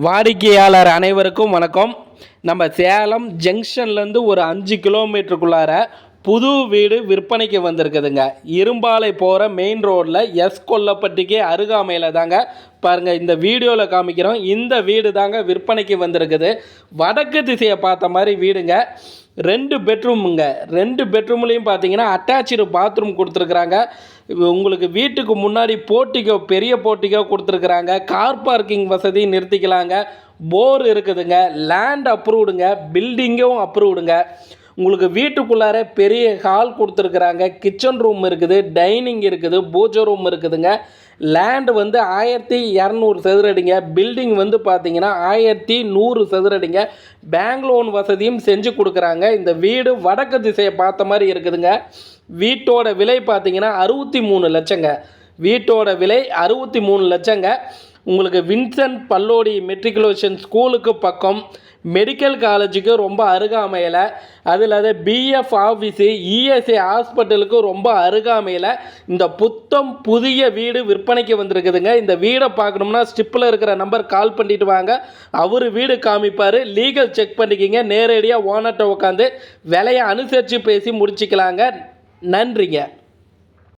வாடிக்கையாளர் அனைவருக்கும் வணக்கம். நம்ம சேலம் ஜங்ஷன்லேருந்து ஒரு 5 கிலோமீட்டருக்குள்ளார புது வீடு விற்பனைக்கு வந்திருக்குதுங்க. இரும்பாலை போகிற மெயின் ரோட்டில் கொல்லப்பட்டிக்கு அருகாமையில் தாங்க பாருங்கள் இந்த வீடியோவில் காமிக்கிறோம். இந்த வீடு தாங்க விற்பனைக்கு வந்திருக்குது. வடக்கு திசையை பார்த்த மாதிரி வீடுங்க. 2 பெட்ரூமுங்க. 2 பெட்ரூம்லேயும் பார்த்தீங்கன்னா அட்டாச்சு பாத்ரூம் கொடுத்துருக்குறாங்க. உங்களுக்கு வீட்டுக்கு முன்னாடி போர்ட்டிகோ, பெரிய போர்ட்டிகோ கொடுத்துருக்குறாங்க. கார் பார்க்கிங் வசதி நிறுத்திக்கலாங்க. போர் இருக்குதுங்க. லேண்ட் அப்ரூவ்டுங்க. பில்டிங்கும் அப்ரூவ்டுங்க. உங்களுக்கு வீட்டுக்குள்ளார பெரிய ஹால் கொடுத்துருக்குறாங்க. கிச்சன் ரூம் இருக்குது, டைனிங் இருக்குது, பூஜை ரூம் இருக்குதுங்க. லேண்டு வந்து 1200 சதுரடிங்க. பில்டிங் வந்து பார்த்தீங்கன்னா 1100 சதுரடிங்க. பேங்க் லோன் வசதியும் செஞ்சு கொடுக்குறாங்க. இந்த வீடு வடக்கு திசையை பார்த்த மாதிரி இருக்குதுங்க. வீட்டோட விலை பார்த்தீங்கன்னா 63 லட்சங்க. வீட்டோட விலை 63 லட்சங்க. உங்களுக்கு வின்சென்ட் பல்லோடி மெட்ரிகுலேஷன் ஸ்கூலுக்கு பக்கம், மெடிக்கல் காலேஜுக்கு ரொம்ப அருகாமையில், அதில் பிஎஃப் ஆஃபீஸு, இஎஸ்ஐ ஹாஸ்பிட்டலுக்கு ரொம்ப அருகாமையில் இந்த புதிய வீடு விற்பனைக்கு வந்திருக்குதுங்க. இந்த வீடை பார்க்கணும்னா ஸ்டிப்பில் இருக்கிற நம்பர் கால் பண்ணிட்டு வாங்க. அவர் வீடு காமிப்பார். லீகல் செக் பண்ணிக்கிங்க. நேரடியாக ஓனர்கிட்ட உட்காந்து விலையை அனுசரித்து பேசி முடிச்சிக்கலாங்க. நன்றிங்க.